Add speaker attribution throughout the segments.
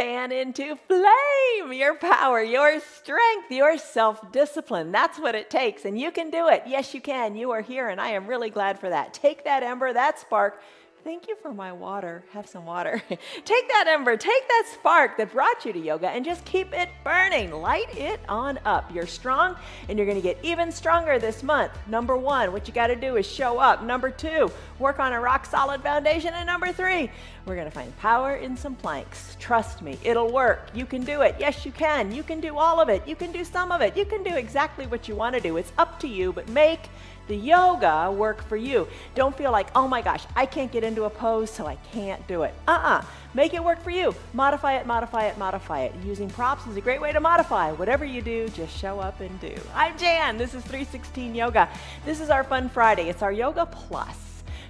Speaker 1: fan into flame your power, your strength, your self-discipline. That's what it takes, and you can do it. Yes, you can. You are here, and I am really glad for that. Take that ember, that spark. Thank you for my water. Have some water. Take that ember, take that spark that brought you to yoga and just keep it burning. Light it on up. You're strong and you're going to get even stronger this month. Number 1, what you got to do is show up. Number 2, work on a rock solid foundation. And number 3, we're going to find power in some planks. Trust me, it'll work. You can do it. Yes, you can. You can do all of it. You can do some of it. You can do exactly what you want to do. It's up to you, but make the yoga work for you. Don't feel like, oh my gosh, I can't get into a pose, so I can't do it. Make it work for you. Modify it, modify it, modify it. Using props is a great way to modify. Whatever you do, just show up and do. I'm Jan. This is 316 Yoga. This is our Fun Friday. It's our Yoga Plus.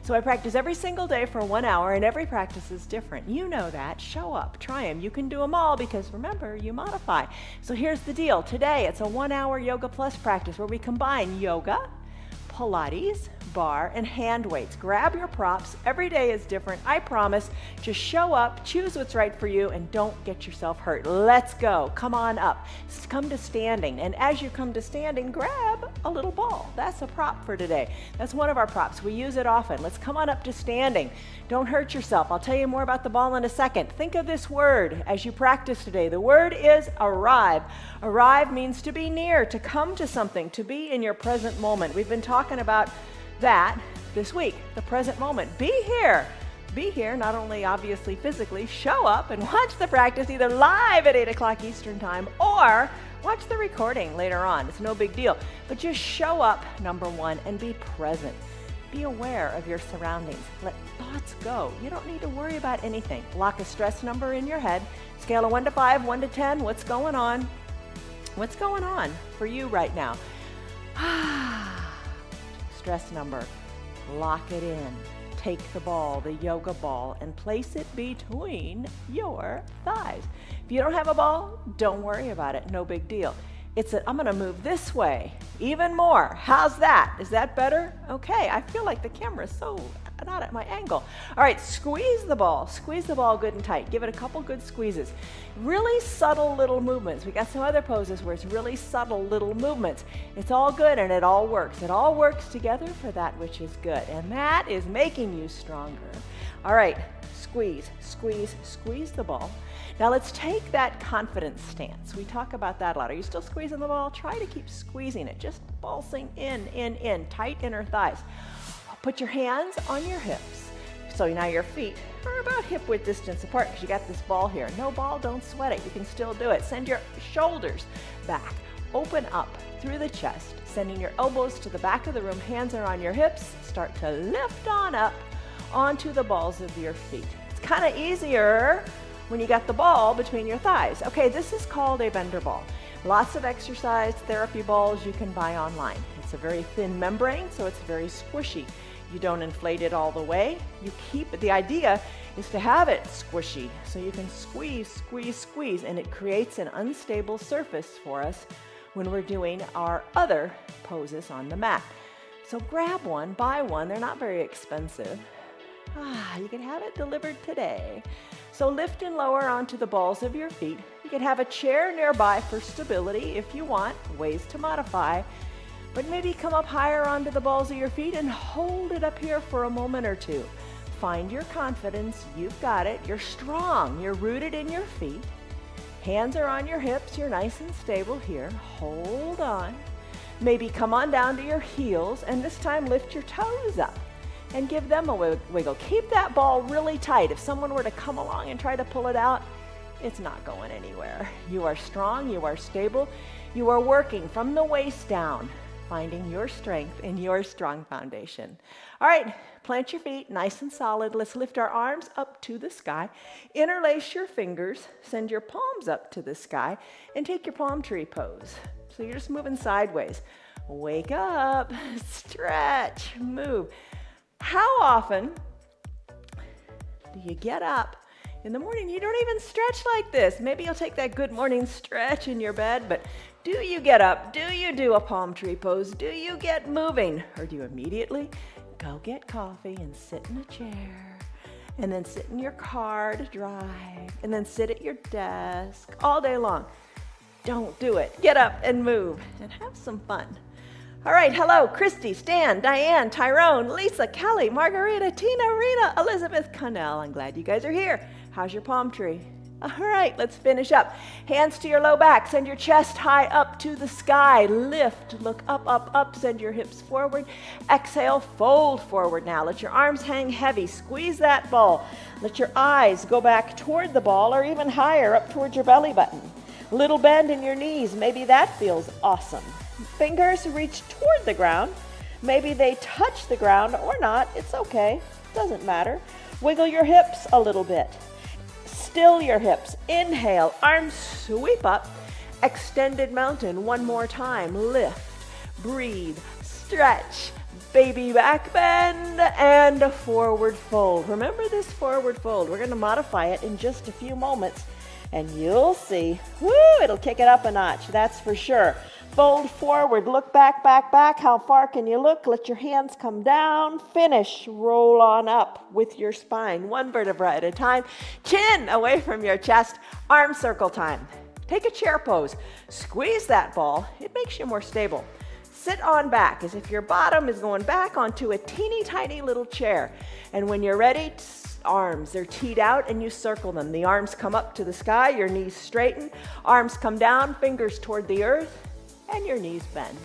Speaker 1: So I practice every single day for 1 hour, and every practice is different. You know that. Show up. Try them. You can do them all because, remember, you modify. So here's the deal. Today, it's a 1 hour Yoga Plus practice where we combine yoga, Pilates, bar, and hand weights. Grab your props. Every day is different. I promise. Just show up, choose what's right for you, and don't get yourself hurt. Let's go. Come on up. Come to standing. And as you come to standing, grab a little ball. That's a prop for today. That's one of our props. We use it often. Let's come on up to standing. Don't hurt yourself. I'll tell you more about the ball in a second. Think of this word as you practice today. The word is arrive. Arrive means to be near, to come to something, to be in your present moment. We've been talking about that this week, the present moment. Be here. Be here, not only obviously physically, show up and watch the practice either live at 8 o'clock Eastern Time or watch the recording later on. It's no big deal. But just show up, number 1, and be present. Be aware of your surroundings. Let thoughts go. You don't need to worry about anything. Lock a stress number in your head. Scale of 1 to 5, 1 to 10. What's going on? What's going on for you right now? Stress number. Lock it in. Take the ball, the yoga ball, and place it between your thighs. If you don't have a ball, don't worry about it. No big deal. It's that I'm going to move this way even more. How's that? Is that better? Okay, I feel like the camera is so not at my angle. All right, squeeze the ball. Squeeze the ball good and tight. Give it a couple good squeezes. Really subtle little movements. We got some other poses where it's really subtle little movements. It's all good and it all works. It all works together for that which is good, and that is making you stronger. All right, squeeze, squeeze, squeeze the ball. Now let's take that confidence stance. We talk about that a lot. Are you still squeezing the ball? Try to keep squeezing it, just pulsing in, tight inner thighs. Put your hands on your hips. So now your feet are about hip width distance apart because you got this ball here. No ball, don't sweat it. You can still do it. Send your shoulders back. Open up through the chest, sending your elbows to the back of the room. Hands are on your hips. Start to lift on up onto the balls of your feet. It's kind of easier when you got the ball between your thighs. Okay, this is called a bender ball. Lots of exercise therapy balls you can buy online. It's a very thin membrane, so it's very squishy. You don't inflate it all the way. You keep it. The idea is to have it squishy, so you can squeeze, squeeze, squeeze, and it creates an unstable surface for us when we're doing our other poses on the mat. So grab one, buy one. They're not very expensive. You can have it delivered today. So lift and lower onto the balls of your feet. You can have a chair nearby for stability if you want, ways to modify. But maybe come up higher onto the balls of your feet and hold it up here for a moment or two. Find your confidence. You've got it. You're strong. You're rooted in your feet. Hands are on your hips. You're nice and stable here. Hold on. Maybe come on down to your heels, and this time lift your toes up and give them a wiggle. Keep that ball really tight. If someone were to come along and try to pull it out, it's not going anywhere. You are strong. You are stable. You are working from the waist down, finding your strength in your strong foundation. All right, plant your feet nice and solid. Let's lift our arms up to the sky. Interlace your fingers. Send your palms up to the sky and take your palm tree pose. So you're just moving sideways. Wake up, stretch, move. How often do you get up in the morning? You don't even stretch like this. Maybe you'll take that good morning stretch in your bed, but do you get up? Do you do a palm tree pose? Do you get moving? Or do you immediately go get coffee and sit in a chair and then sit in your car to drive, and then sit at your desk all day long. Don't do it. Get up and move and have some fun. All right, hello, Christy, Stan, Diane, Tyrone, Lisa, Kelly, Margarita, Tina, Rita, Elizabeth, Connell. I'm glad you guys are here. How's your palm tree? All right, let's finish up. Hands to your low back. Send your chest high up to the sky. Lift, look up, up, up. Send your hips forward. Exhale, fold forward now. Let your arms hang heavy. Squeeze that ball. Let your eyes go back toward the ball or even higher up towards your belly button. Little bend in your knees. Maybe that feels awesome. Fingers reach toward the ground. Maybe they touch the ground or not. It's okay. Doesn't matter. Wiggle your hips a little bit. Still your hips. Inhale, arms sweep up. Extended mountain one more time. Lift, breathe, stretch, baby back bend, and forward fold. Remember this forward fold. We're going to modify it in just a few moments, and you'll see, it'll kick it up a notch, that's for sure. Fold forward, look back, back, back. How far can you look? Let your hands come down. Finish, roll on up with your spine, one vertebra at a time. Chin away from your chest, arm circle time. Take a chair pose. Squeeze that ball. It makes you more stable. Sit on back as if your bottom is going back onto a teeny tiny little chair. And when you're ready, arms are teed out and you circle them. The arms come up to the sky, your knees straighten. Arms come down, fingers toward the earth, and your knees bend.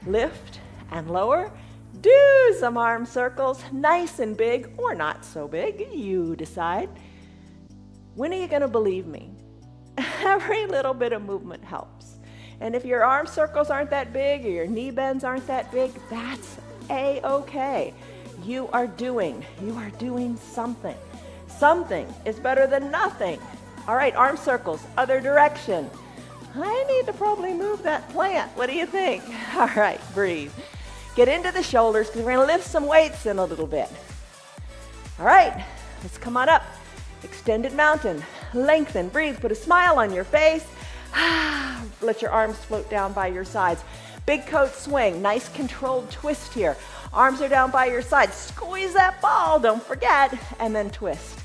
Speaker 1: Lift and lower. Do some arm circles, nice and big or not so big, you decide. When are you going to believe me? Every little bit of movement helps. And if your arm circles aren't that big or your knee bends aren't that big, that's A-okay. You are doing something. Something is better than nothing. All right, arm circles, other direction. I need to probably move that plant. What do you think? All right, breathe. Get into the shoulders because we're going to lift some weights in a little bit. All right, let's come on up. Extended mountain. Lengthen, breathe, put a smile on your face. Let your arms float down by your sides. Big coat swing, nice controlled twist here. Arms are down by your sides. Squeeze that ball, don't forget, and then twist.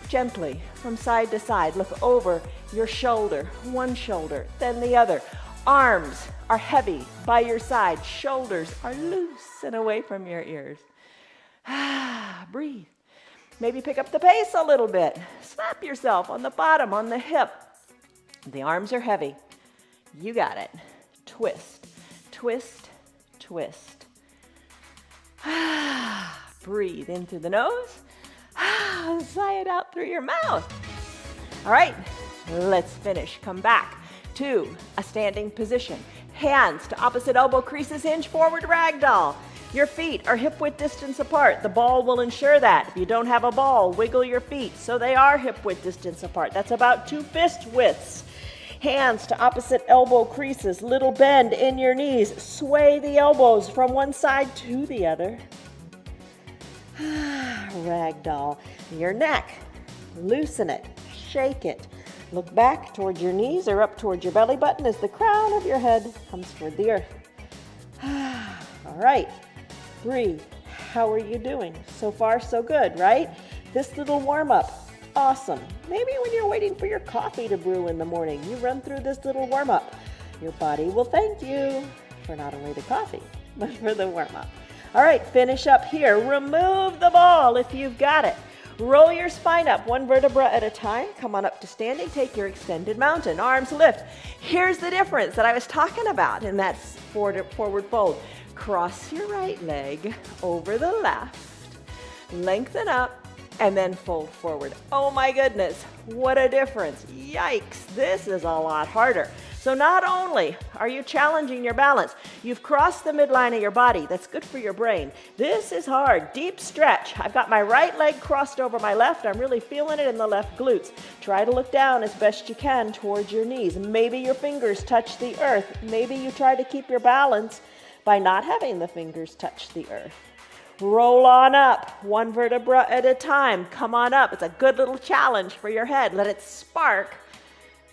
Speaker 1: Gently from side to side. Look over your shoulder, one shoulder, then the other. Arms are heavy by your side. Shoulders are loose and away from your ears. Breathe. Maybe pick up the pace a little bit. Slap yourself on the bottom, on the hip. The arms are heavy. You got it. Twist, twist, twist. Breathe in through the nose. Sigh it out through your mouth. All right, let's finish. Come back to a standing position. Hands to opposite elbow creases, hinge forward, ragdoll. Your feet are hip width distance apart. The ball will ensure that. If you don't have a ball, wiggle your feet so they are hip width distance apart. That's about 2 fist widths. Hands to opposite elbow creases, little bend in your knees. Sway the elbows from one side to the other. Ragdoll. Your neck, loosen it, shake it. Look back towards your knees or up towards your belly button as the crown of your head comes toward the earth. All right, breathe. How are you doing? So far, so good, right? This little warm-up, awesome. Maybe when you're waiting for your coffee to brew in the morning, you run through this little warm-up. Your body will thank you for not only the coffee, but for the warm-up. All right, finish up here. Remove the ball if you've got it. Roll your spine up, one vertebra at a time. Come on up to standing. Take your extended mountain. Arms lift. Here's the difference that I was talking about in that forward fold. Cross your right leg over the left. Lengthen up and then fold forward. Oh my goodness, what a difference. Yikes, this is a lot harder. So not only are you challenging your balance, you've crossed the midline of your body. That's good for your brain. This is hard. Deep stretch. I've got my right leg crossed over my left. I'm really feeling it in the left glutes. Try to look down as best you can towards your knees. Maybe your fingers touch the earth. Maybe you try to keep your balance by not having the fingers touch the earth. Roll on up, one vertebra at a time. Come on up. It's a good little challenge for your head. Let it spark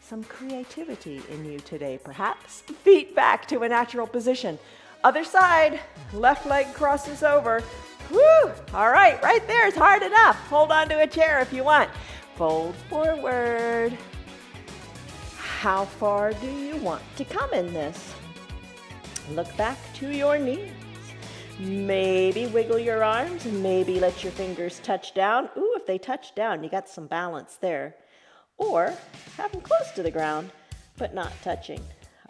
Speaker 1: some creativity in you today, perhaps. Feet back to a natural position. Other side, left leg crosses over. Woo! All right, right there is hard enough. Hold on to a chair if you want. Fold forward. How far do you want to come in this? Look back to your knees. Maybe wiggle your arms, maybe let your fingers touch down. Ooh, if they touch down, you got some balance there. Or have them close to the ground, but not touching.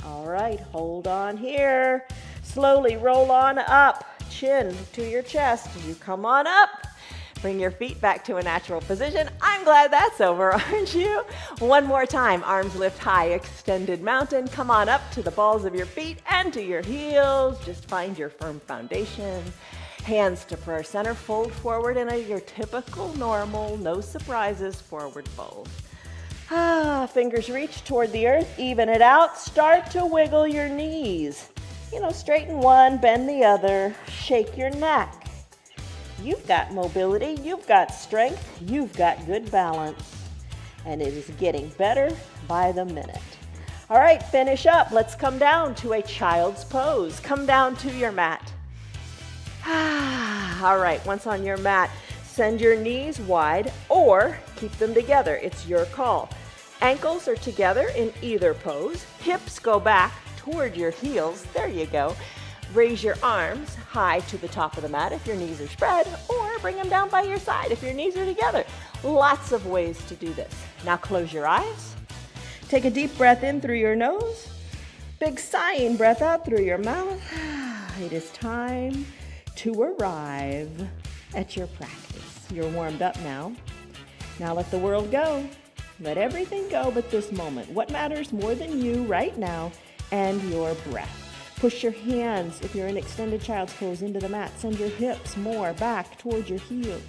Speaker 1: All right, hold on here. Slowly roll on up, chin to your chest. You come on up. Bring your feet back to a natural position. I'm glad that's over, aren't you? One more time, arms lift high, extended mountain. Come on up to the balls of your feet and to your heels. Just find your firm foundation. Hands to prayer center, fold forward in your typical, normal, no surprises, forward fold. Fingers reach toward the earth, even it out. Start to wiggle your knees. Straighten one, bend the other, shake your neck. You've got mobility, you've got strength, you've got good balance, and it is getting better by the minute. All right, finish up. Let's come down to a child's pose. Come down to your mat. All right, once on your mat, send your knees wide or keep them together. It's your call. Ankles are together in either pose. Hips go back toward your heels. There you go. Raise your arms high to the top of the mat if your knees are spread, or bring them down by your side if your knees are together. Lots of ways to do this. Now close your eyes. Take a deep breath in through your nose. Big sighing breath out through your mouth. It is time to arrive at your practice. You're warmed up now. Now let the world go. Let everything go but this moment. What matters more than you right now and your breath. Push your hands, if you're in extended child's pose, into the mat. Send your hips more back towards your heels.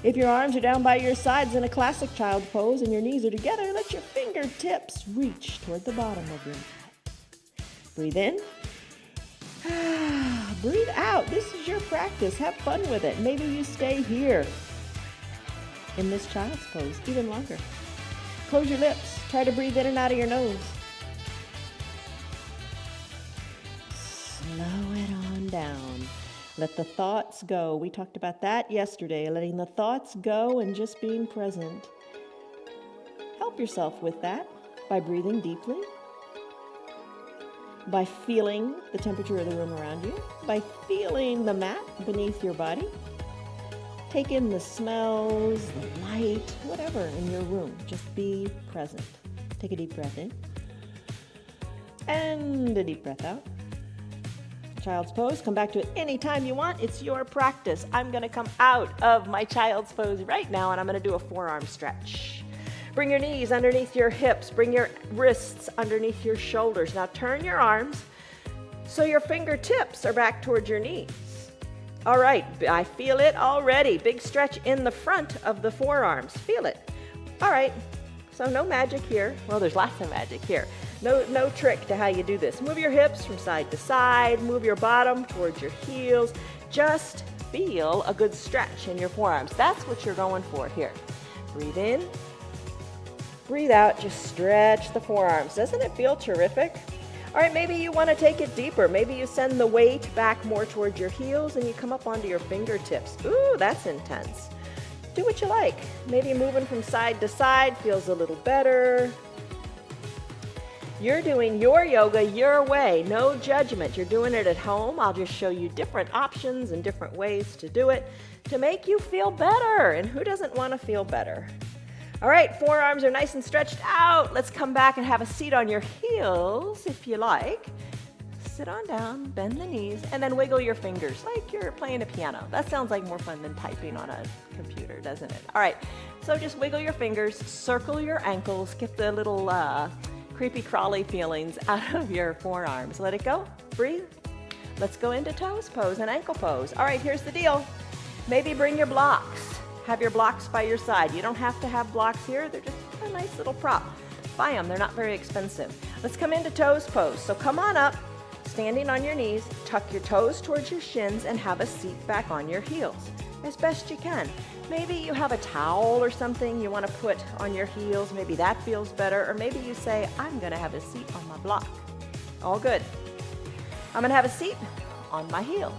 Speaker 1: If your arms are down by your sides in a classic child pose and your knees are together, let your fingertips reach toward the bottom of your mat. Breathe in. Breathe out. This is your practice. Have fun with it. Maybe you stay here in this child's pose even longer. Close your lips. Try to breathe in and out of your nose. Slow it on down. Let the thoughts go. We talked about that yesterday, letting the thoughts go and just being present. Help yourself with that by breathing deeply, by feeling the temperature of the room around you, by feeling the mat beneath your body. Take in the smells, the light, whatever in your room. Just be present. Take a deep breath in and a deep breath out. Child's pose, come back to it anytime you want. It's your practice. I'm going to come out of my child's pose right now and I'm going to do a forearm stretch. Bring your knees underneath your hips. Bring your wrists underneath your shoulders. Now turn your arms so your fingertips are back towards your knees. All right, I feel it already. Big stretch in the front of the forearms. Feel it. All right, so no magic here. Well, there's lots of magic here. No trick to how you do this. Move your hips from side to side. Move your bottom towards your heels. Just feel a good stretch in your forearms. That's what you're going for here. Breathe in. Breathe out. Just stretch the forearms. Doesn't it feel terrific? All right, maybe you want to take it deeper. Maybe you send the weight back more towards your heels and you come up onto your fingertips. Ooh, that's intense. Do what you like. Maybe moving from side to side feels a little better. You're doing your yoga your way, no judgment. You're doing it at home. I'll just show you different options and different ways to do it to make you feel better. And who doesn't want to feel better? All right, forearms are nice and stretched out. Let's come back and have a seat on your heels if you like. Sit on down, bend the knees, and then wiggle your fingers like you're playing a piano. That sounds like more fun than typing on a computer, doesn't it? All right, so just wiggle your fingers, circle your ankles, get the little creepy crawly feelings out of your forearms. Let it go, breathe. Let's go into toes pose and ankle pose. All right, here's the deal. Maybe bring your blocks. Have your blocks by your side. You don't have to have blocks here. They're just a nice little prop. Buy them, they're not very expensive. Let's come into toes pose. So come on up, standing on your knees, tuck your toes towards your shins and have a seat back on your heels as best you can. Maybe you have a towel or something you want to put on your heels. Maybe that feels better. Or maybe you say, I'm going to have a seat on my block. All good. I'm going to have a seat on my heels.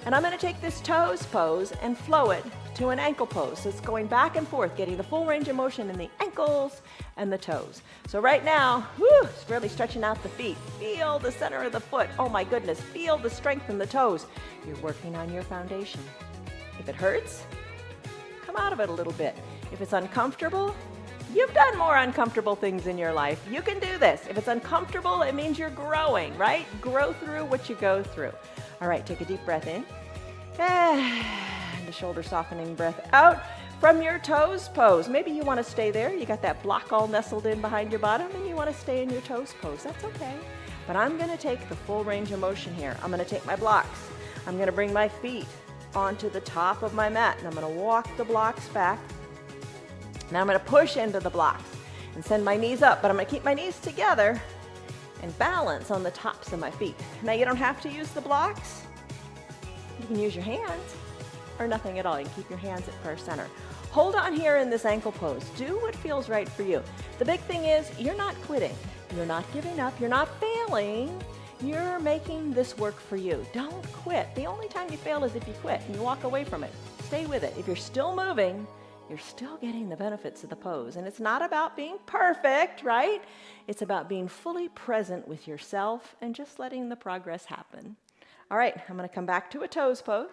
Speaker 1: And I'm going to take this toes pose and flow it to an ankle pose. So it's going back and forth, getting the full range of motion in the ankles and the toes. So right now, it's really stretching out the feet. Feel the center of the foot. Oh my goodness, feel the strength in the toes. You're working on your foundation. If it hurts, come out of it a little bit. If it's uncomfortable, you've done more uncomfortable things in your life. You can do this. If it's uncomfortable, it means you're growing, right? Grow through what you go through. All right, take a deep breath in. And a shoulder softening breath out from your toes pose. Maybe you want to stay there. You got that block all nestled in behind your bottom and you want to stay in your toes pose. That's okay. But I'm going to take the full range of motion here. I'm going to take my blocks. I'm going to bring my feet onto the top of my mat and I'm going to walk the blocks back. Now I'm going to push into the blocks and send my knees up, but I'm going to keep my knees together and balance on the tops of my feet. Now you don't have to use the blocks. You can use your hands or nothing at all. You can keep your hands at prayer center. Hold on here in this ankle pose. Do what feels right for you. The big thing is you're not quitting. You're not giving up. You're not failing. You're making this work for you. Don't quit. The only time you fail is if you quit and you walk away from it. Stay with it. If you're still moving, you're still getting the benefits of the pose. And it's not about being perfect, right? It's about being fully present with yourself and just letting the progress happen. All right, I'm going to come back to a toes pose.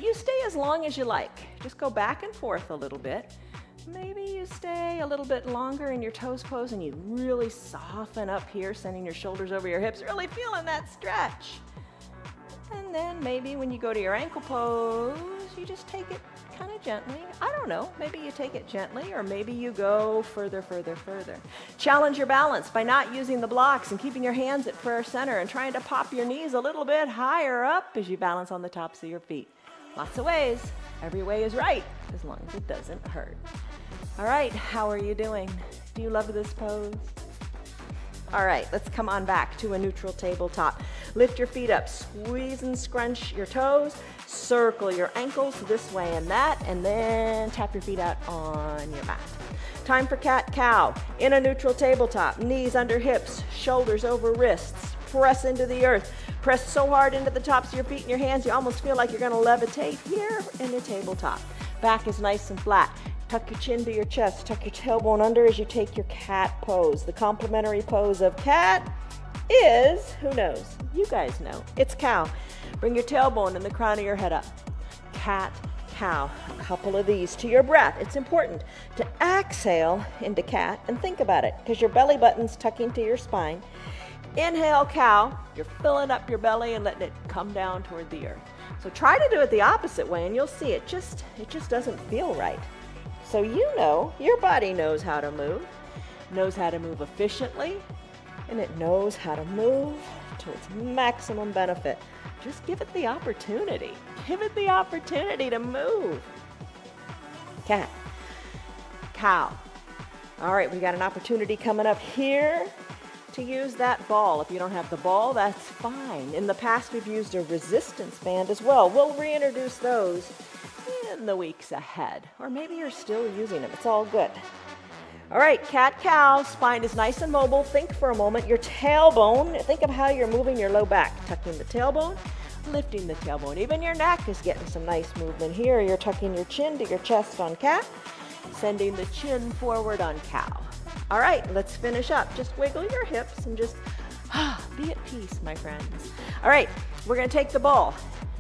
Speaker 1: You stay as long as you like. Just go back and forth a little bit. Maybe you stay a little bit longer in your toes pose and you really soften up here, sending your shoulders over your hips, really feeling that stretch. And then maybe when you go to your ankle pose, you just take it kind of gently. I don't know, maybe you take it gently or maybe you go further, further, further. Challenge your balance by not using the blocks and keeping your hands at prayer center and trying to pop your knees a little bit higher up as you balance on the tops of your feet. Lots of ways. Every way is right as long as it doesn't hurt. All right, how are you doing? Do you love this pose? All right, let's come on back to a neutral tabletop. Lift your feet up, squeeze and scrunch your toes, circle your ankles this way and that, and then tap your feet out on your mat. Time for cat-cow. In a neutral tabletop, knees under hips, shoulders over wrists, press into the earth. Press so hard into the tops of your feet and your hands, you almost feel like you're gonna levitate here in the tabletop. Back is nice and flat. Tuck your chin to your chest, tuck your tailbone under as you take your cat pose. The complementary pose of cat is, who knows? You guys know. It's cow. Bring your tailbone and the crown of your head up. Cat, cow. A couple of these to your breath. It's important to exhale into cat and think about it because your belly button's tucking to your spine. Inhale, cow. You're filling up your belly and letting it come down toward the earth. So try to do it the opposite way and you'll see it just doesn't feel right. So you know, your body knows how to move efficiently, and it knows how to move to its maximum benefit. Just give it the opportunity. Give it the opportunity to move. Cat, cow. All right, we got an opportunity coming up here to use that ball. If you don't have the ball, that's fine. In the past, we've used a resistance band as well. We'll reintroduce those in the weeks ahead, or maybe you're still using them. It's all good. All right, cat-cow, spine is nice and mobile. Think for a moment, your tailbone, think of how you're moving your low back, tucking the tailbone, lifting the tailbone. Even your neck is getting some nice movement here. You're tucking your chin to your chest on cat, sending the chin forward on cow. All right, let's finish up. Just wiggle your hips and just be at peace, my friends. All right, we're gonna take the ball.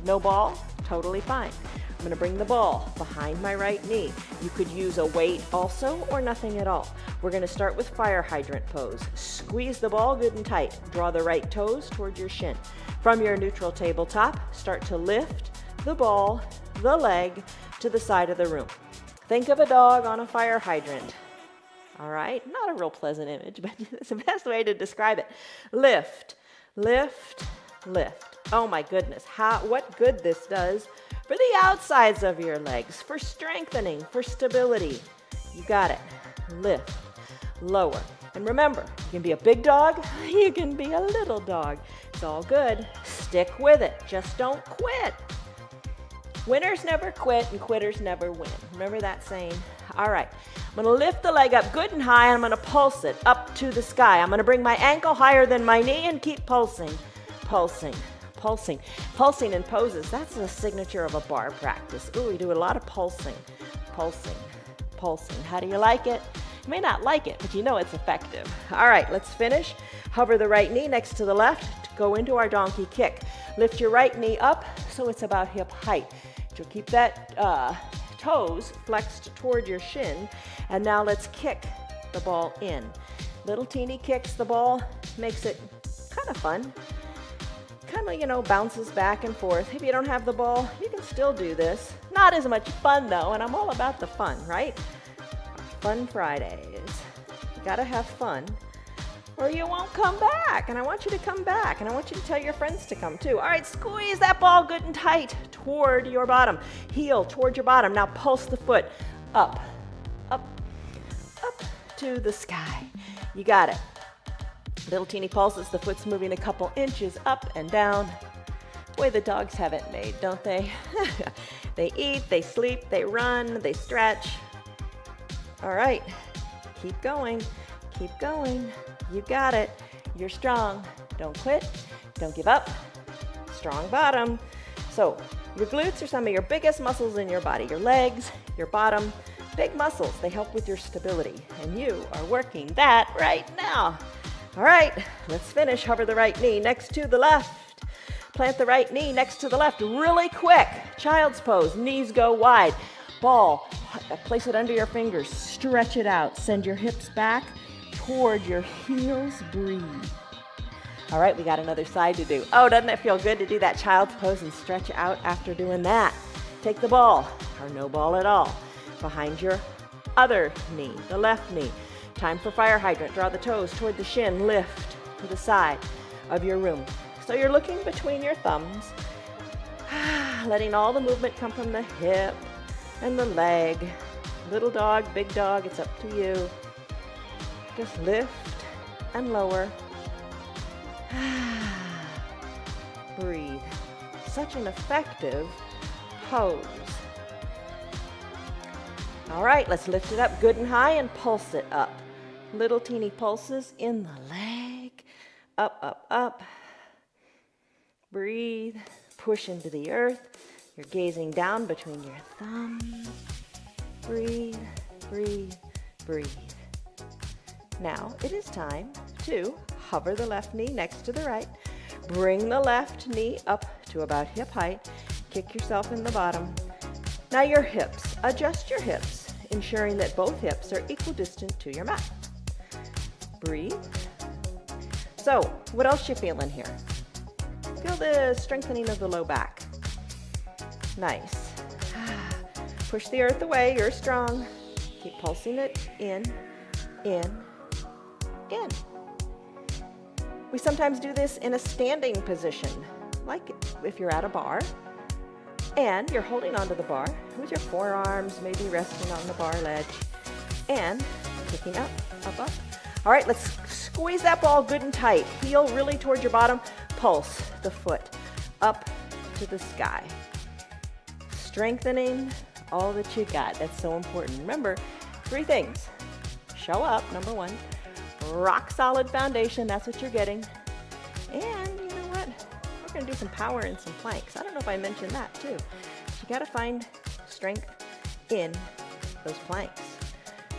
Speaker 1: No ball, totally fine. I'm going to bring the ball behind my right knee. You could use a weight also or nothing at all. We're going to start with fire hydrant pose. Squeeze the ball good and tight. Draw the right toes toward your shin. From your neutral tabletop, start to lift the ball, the leg, to the side of the room. Think of a dog on a fire hydrant. All right, not a real pleasant image, but it's the best way to describe it. Lift, lift, lift. Oh my goodness, what good this does for the outsides of your legs, for strengthening, for stability. You got it. Lift, lower. And remember, you can be a big dog, you can be a little dog. It's all good. Stick with it. Just don't quit. Winners never quit and quitters never win. Remember that saying? All right. I'm going to lift the leg up good and high, and I'm going to pulse it up to the sky. I'm going to bring my ankle higher than my knee and keep pulsing, pulsing, pulsing. Pulsing in poses, that's the signature of a bar practice. Ooh, we do a lot of pulsing, pulsing, pulsing. How do you like it? You may not like it, but you know it's effective. All right, let's finish. Hover the right knee next to the left. Go into our donkey kick. Lift your right knee up so it's about hip height. You'll keep that toes flexed toward your shin. And now let's kick the ball in. Little teeny kicks the ball, makes it kind of fun. Kind of, you know, bounces back and forth. If you don't have the ball, you can still do this. Not as much fun though, and I'm all about the fun, right? Fun Fridays. You gotta have fun or you won't come back. And I want you to come back, and I want you to tell your friends to come too. All right, squeeze that ball good and tight toward your bottom. Heel toward your bottom. Now pulse the foot up, up, up to the sky. You got it. Little teeny pulses, the foot's moving a couple inches up and down. Boy, the dogs have it made, don't they? They eat, they sleep, they run, they stretch. All right, keep going, keep going. You got it. You're strong. Don't quit. Don't give up. Strong bottom. So your glutes are some of your biggest muscles in your body. Your legs, your bottom, big muscles. They help with your stability. And you are working that right now. All right, let's finish. Hover the right knee next to the left. Plant the right knee next to the left really quick. Child's pose. Knees go wide. Ball. Place it under your fingers. Stretch it out. Send your hips back toward your heels. Breathe. All right, we got another side to do. Oh, doesn't it feel good to do that child's pose and stretch out after doing that? Take the ball, or no ball at all, behind your other knee, the left knee. Time for fire hydrant. Draw the toes toward the shin. Lift to the side of your room. So you're looking between your thumbs, letting all the movement come from the hip and the leg. Little dog, big dog, it's up to you. Just lift and lower. Breathe. Such an effective pose. All right, let's lift it up good and high and pulse it up. Little teeny pulses in the leg. Up, up, up. Breathe. Push into the earth. You're gazing down between your thumbs. Breathe, breathe, breathe. Now it is time to hover the left knee next to the right. Bring the left knee up to about hip height. Kick yourself in the bottom. Now your hips. Adjust your hips, ensuring that both hips are equidistant to your mat. Breathe. So, what else you feeling here? Feel the strengthening of the low back. Nice. Push the earth away. You're strong. Keep pulsing it in, in, in. We sometimes do this in a standing position, like if you're at a bar and you're holding onto the bar with your forearms maybe resting on the bar ledge and kicking up, up, up. All right, let's squeeze that ball good and tight. Heel really towards your bottom. Pulse the foot up to the sky. Strengthening all that you got. That's so important. Remember, 3 things. Show up, number 1. Rock solid foundation, that's what you're getting. And you know what? We're going to do some power and some planks. I don't know if I mentioned that too. You got to find strength in those planks.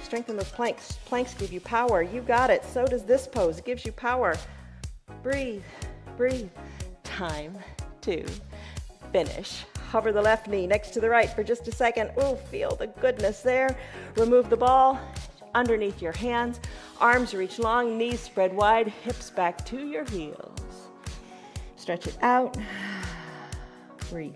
Speaker 1: Strengthen those planks. Planks give you power. You got it. So does this pose. It gives you power. Breathe, breathe. Time to finish. Hover the left knee next to the right for just a second. Ooh, feel the goodness there. Remove the ball underneath your hands. Arms reach long, knees spread wide, hips back to your heels. Stretch it out. Breathe.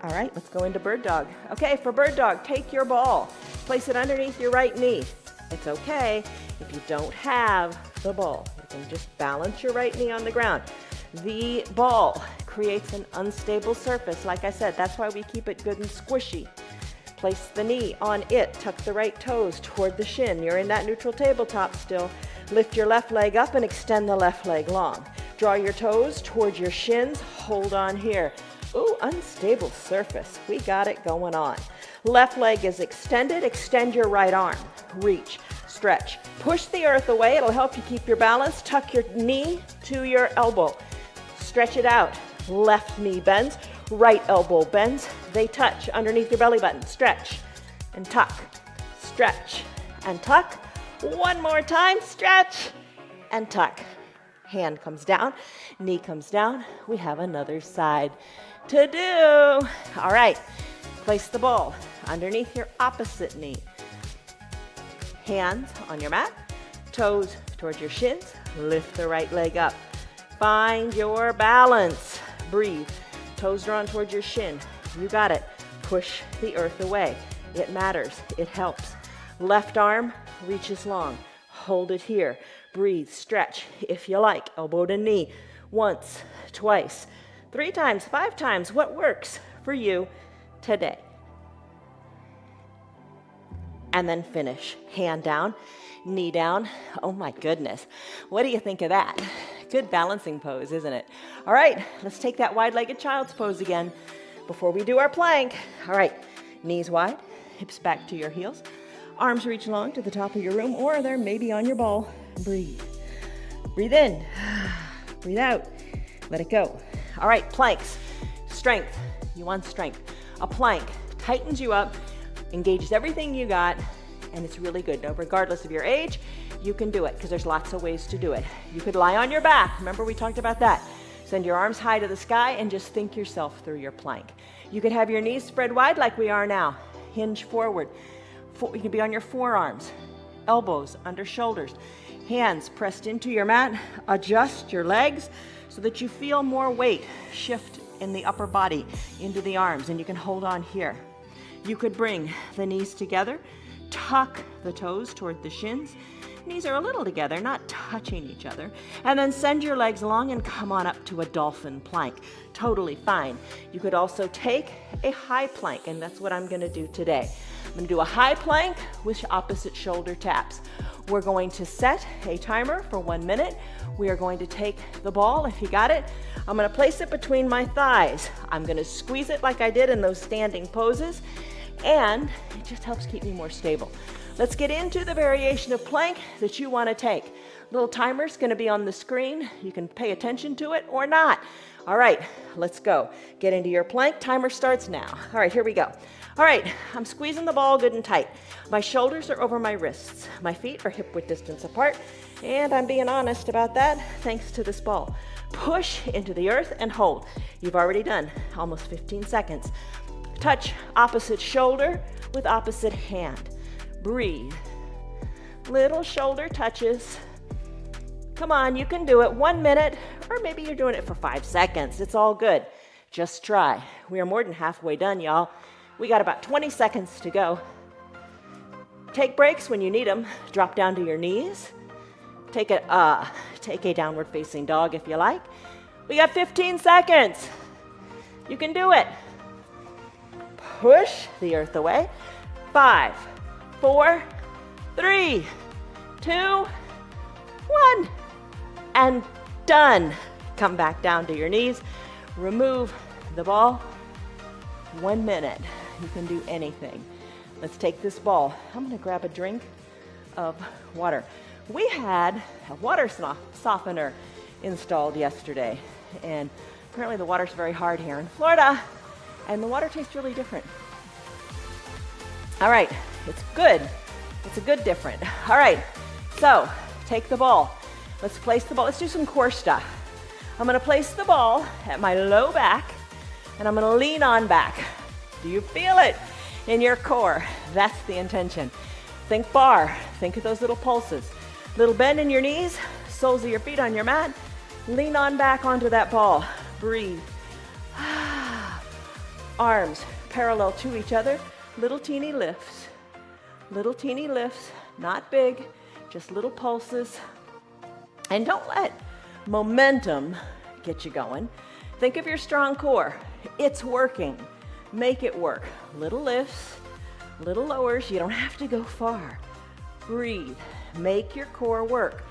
Speaker 1: All right, let's go into bird dog. Okay, for bird dog, take your ball. Place it underneath your right knee. It's okay if you don't have the ball. You can just balance your right knee on the ground. The ball creates an unstable surface. Like I said, that's why we keep it good and squishy. Place the knee on it. Tuck the right toes toward the shin. You're in that neutral tabletop still. Lift your left leg up and extend the left leg long. Draw your toes towards your shins. Hold on here. Ooh, unstable surface. We got it going on. Left leg is extended. Extend your right arm. Reach. stretch. Push the earth away. It'll help you keep your balance. Tuck your knee to your elbow. Stretch it out. Left knee bends, right elbow bends. They touch underneath your belly button. Stretch and tuck, stretch and tuck. One more time, stretch and tuck. Hand comes down, knee comes down. We have another side to do. All right, place the ball underneath your opposite knee. Hands on your mat, toes towards your shins. Lift the right leg up. Find your balance. Breathe. Toes drawn towards your shin. You got it. Push the earth away. It matters. It helps. Left arm reaches long. Hold it here. Breathe. Stretch if you like. Elbow to knee. Once, twice, 3 times, 5 times. What works for you today? And then finish. Hand down, knee down. Oh my goodness. What do you think of that? Good balancing pose, isn't it? All right, let's take that wide-legged child's pose again before we do our plank. All right, knees wide, hips back to your heels. Arms reach long to the top of your room, or they're maybe on your ball. Breathe. Breathe in. Breathe out. Let it go. All right, planks. Strength. You want strength. A plank tightens you up, engages everything you got, and it's really good. Now, regardless of your age, you can do it because there's lots of ways to do it. You could lie on your back. Remember we talked about that. Send your arms high to the sky and just think yourself through your plank. You could have your knees spread wide like we are now. Hinge forward. You can be on your forearms, elbows under shoulders, hands pressed into your mat. Adjust your legs so that you feel more weight shift in the upper body into the arms, and you can hold on here. You could bring the knees together, tuck the toes toward the shins. Knees are a little together, not touching each other. And then send your legs long and come on up to a dolphin plank. Totally fine. You could also take a high plank, and that's what I'm gonna do today. I'm gonna do a high plank with opposite shoulder taps. We're going to set a timer for 1 minute. We are going to take the ball, if you got it. I'm gonna place it between my thighs. I'm gonna squeeze it like I did in those standing poses, and it just helps keep me more stable. Let's get into the variation of plank that you want to take. Little timer's going to be on the screen. You can pay attention to it or not. All right, let's go. Get into your plank. Timer starts now. All right, here we go. All right, I'm squeezing the ball good and tight. My shoulders are over my wrists. My feet are hip-width distance apart, and I'm being honest about that thanks to this ball. Push into the earth and hold. You've already done almost 15 seconds. Touch opposite shoulder with opposite hand. Breathe. Little shoulder touches. Come on, you can do it. 1 minute, or maybe you're doing it for 5 seconds. It's all good. Just try. We are more than halfway done, y'all. We got about 20 seconds to go. Take breaks when you need them. Drop down to your knees. Take a downward facing dog if you like. We got 15 seconds. You can do it. Push the earth away. 5, 4, 3, 2, 1, and done. Come back down to your knees. Remove the ball. 1 minute. You can do anything. Let's take this ball. I'm going to grab a drink of water. We had a water softener installed yesterday, and apparently the water's very hard here in Florida, and the water tastes really different. All right. It's good. It's a good different. All right, so take the ball. Let's place the ball. Let's do some core stuff. I'm gonna place the ball at my low back, and I'm gonna lean on back. Do you feel it in your core? That's the intention. Think bar. Think of those little pulses. Little bend in your knees, soles of your feet on your mat. Lean on back onto that ball. Breathe. Arms parallel to each other. Little teeny lifts. Little teeny lifts, not big, just little pulses. And don't let momentum get you going. Think of your strong core. It's working. Make it work. Little lifts, little lowers. You don't have to go far. Breathe. Make your core work.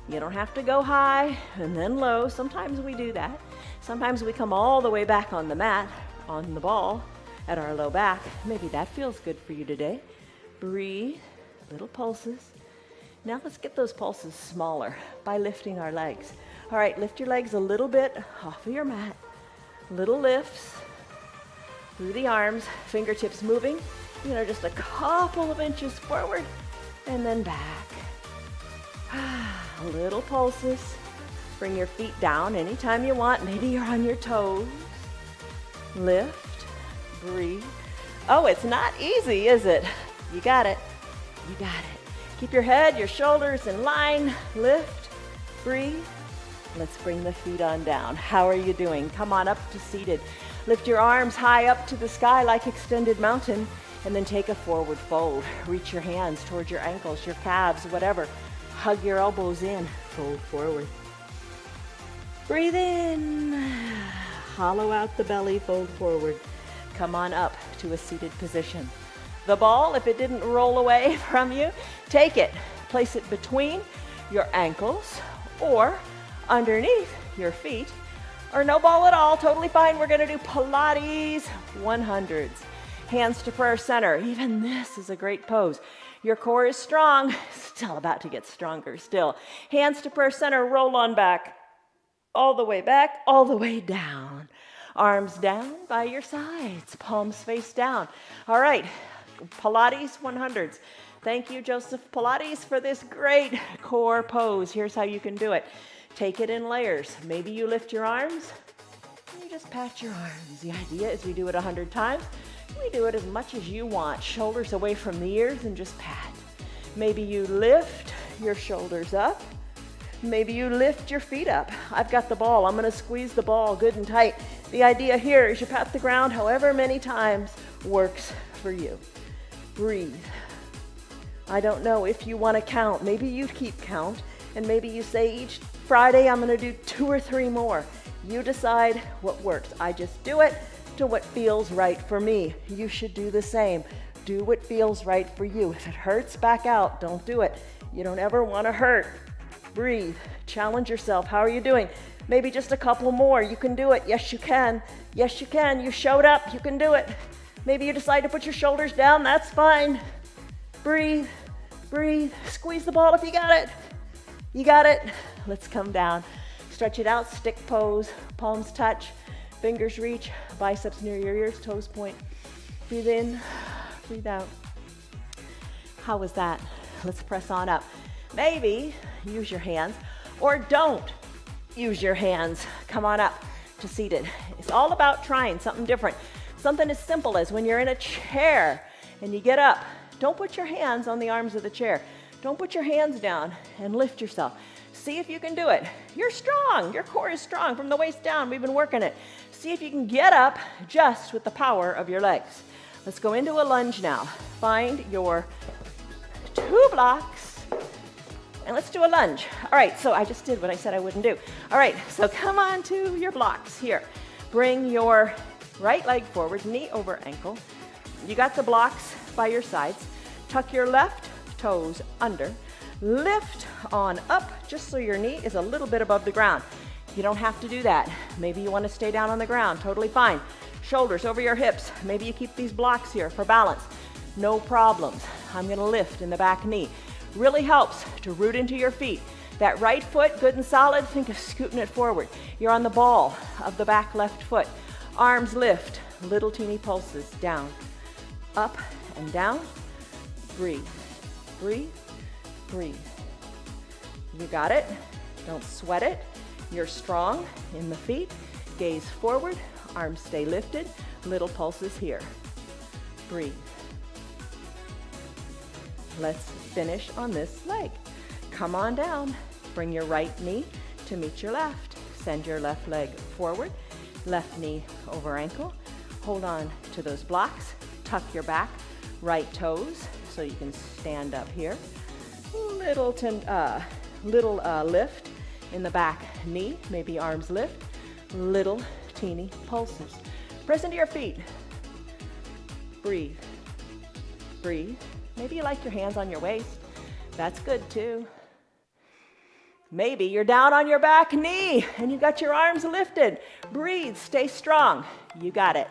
Speaker 1: You don't have to go high and then low. Sometimes we do that. Sometimes we come all the way back on the mat, on the ball, at our low back. Maybe that feels good for you today. Breathe, little pulses. Now let's get those pulses smaller by lifting our legs. All right, lift your legs a little bit off of your mat. Little lifts through the arms, fingertips moving, just a couple of inches forward and then back. Little pulses. Bring your feet down anytime you want. Maybe you're on your toes. Lift, breathe. Oh, it's not easy, is it? You got it. You got it. Keep your head, your shoulders in line. Lift, breathe. Let's bring the feet on down. How are you doing? Come on up to seated. Lift your arms high up to the sky like extended mountain, and then take a forward fold. Reach your hands towards your ankles, your calves, whatever. Hug your elbows in. Fold forward. Breathe in. Hollow out the belly, fold forward. Come on up to a seated position. The ball, if it didn't roll away from you, take it. Place it between your ankles or underneath your feet, or no ball at all, totally fine. We're gonna do Pilates 100s. Hands to prayer center. Even this is a great pose. Your core is strong, still about to get stronger still. Hands to prayer center, roll on back. All the way back, all the way down. Arms down by your sides, palms face down. All right, Pilates 100s. Thank you, Joseph Pilates, for this great core pose. Here's how you can do it. Take it in layers. Maybe you lift your arms, and you just pat your arms. The idea is we do it 100 times. We do it as much as you want. Shoulders away from the ears and just pat. Maybe you lift your shoulders up. Maybe you lift your feet up. I've got the ball. I'm going to squeeze the ball good and tight. The idea here is you pat the ground however many times works for you. Breathe. I don't know if you want to count. Maybe you keep count, and maybe you say each Friday I'm going to do 2 or 3 more. You decide what works. I just do it to what feels right for me. You should do the same. Do what feels right for you. If it hurts, back out. Don't do it. You don't ever want to hurt. Breathe. Challenge yourself. How are you doing? Maybe just a couple more. You can do it. Yes, you can. Yes, you can. You showed up. You can do it. Maybe you decide to put your shoulders down. That's fine. Breathe. Breathe. Squeeze the ball if you got it. You got it. Let's come down. Stretch it out. Stick pose. Palms touch. Fingers reach. Biceps near your ears. Toes point. Breathe in. Breathe out. How was that? Let's press on up. Maybe use your hands, or don't use your hands. Come on up to seated. It's all about trying something different. Something as simple as when you're in a chair and you get up, don't put your hands on the arms of the chair. Don't put your hands down and lift yourself. See if you can do it. You're strong. Your core is strong from the waist down. We've been working it. See if you can get up just with the power of your legs. Let's go into a lunge now. Find your 2 blocks. And let's do a lunge. All right, so I just did what I said I wouldn't do. All right, so come on to your blocks here. Bring your right leg forward, knee over ankle. You got the blocks by your sides. Tuck your left toes under. Lift on up just so your knee is a little bit above the ground. You don't have to do that. Maybe you want to stay down on the ground. Totally fine. Shoulders over your hips. Maybe you keep these blocks here for balance. No problems. I'm going to lift in the back knee. Really helps to root into your feet. That right foot, good and solid, think of scooting it forward. You're on the ball of the back left foot. Arms lift, little teeny pulses, down, up and down. Breathe, breathe, breathe. You got it. Don't sweat it. You're strong in the feet. Gaze forward, arms stay lifted, little pulses here. Breathe. Let's finish on this leg. Come on down. Bring your right knee to meet your left. Send your left leg forward. Left knee over ankle. Hold on to those blocks. Tuck your back. Right toes so you can stand up here. Little lift in the back knee. Maybe arms lift. Little teeny pulses. Press into your feet. Breathe. Breathe. Maybe you like your hands on your waist. That's good too. Maybe you're down on your back knee and you got your arms lifted. Breathe, stay strong. You got it.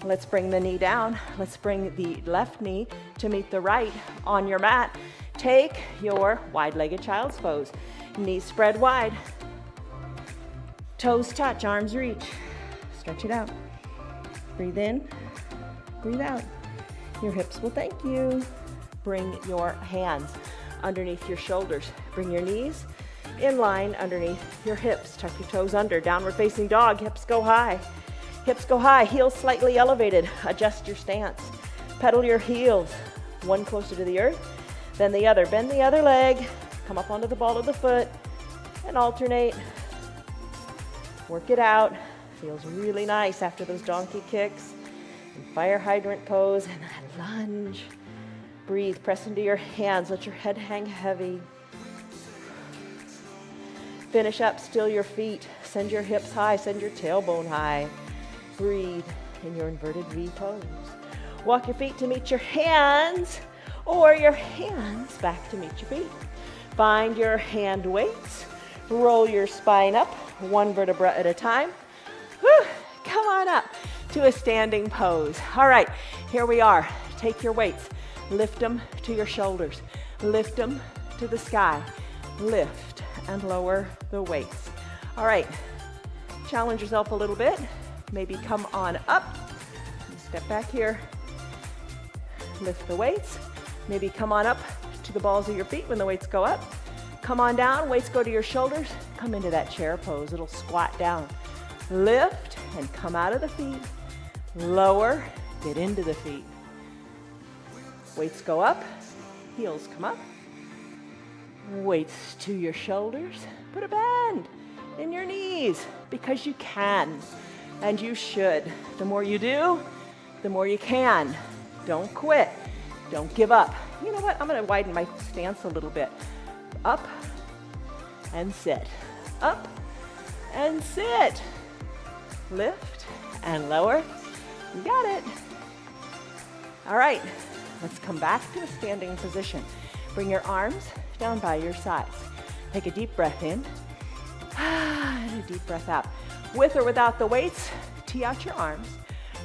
Speaker 1: Let's bring the knee down. Let's bring the left knee to meet the right on your mat. Take your wide-legged child's pose. Knees spread wide. Toes touch, arms reach. Stretch it out. Breathe in, breathe out. Your hips will thank you. Bring your hands underneath your shoulders. Bring your knees in line underneath your hips. Tuck your toes under. Downward facing dog. Hips go high. Hips go high. Heels slightly elevated. Adjust your stance. Pedal your heels. One closer to the earth, then the other. Bend the other leg. Come up onto the ball of the foot and alternate. Work it out. Feels really nice after those donkey kicks. And fire hydrant pose and that lunge. Breathe. Press into your hands. Let your head hang heavy. Finish up, still your feet. Send your hips high, send your tailbone high. Breathe in your inverted V pose. Walk your feet to meet your hands, or your hands back to meet your feet. Find your hand weights. Roll your spine up, one vertebra at a time. Whew. Come on up to a standing pose. All right, here we are. Take your weights. Lift them to your shoulders. Lift them to the sky. Lift and lower the weights. All right, challenge yourself a little bit. Maybe come on up. Step back here. Lift the weights. Maybe come on up to the balls of your feet when the weights go up. Come on down, weights go to your shoulders. Come into that chair pose, it'll squat down. Lift and come out of the feet. Lower, get into the feet. Weights go up, heels come up. Weights to your shoulders. Put a bend in your knees because you can and you should. The more you do, the more you can. Don't quit. Don't give up. You know what? I'm going to widen my stance a little bit. Up and sit. Up and sit. Lift and lower. You got it. All right. Let's come back to a standing position. Bring your arms down by your sides. Take a deep breath in and a deep breath out. With or without the weights, tee out your arms.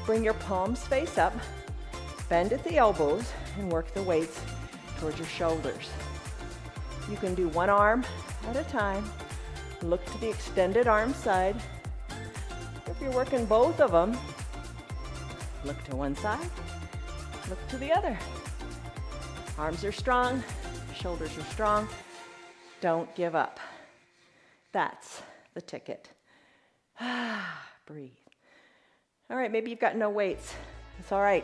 Speaker 1: Bring your palms face up. Bend at the elbows and work the weights towards your shoulders. You can do one arm at a time. Look to the extended arm side. If you're working both of them, look to one side, look to the other. Arms are strong. Shoulders are strong. Don't give up. That's the ticket. Breathe. All right, maybe you've got no weights. It's all right.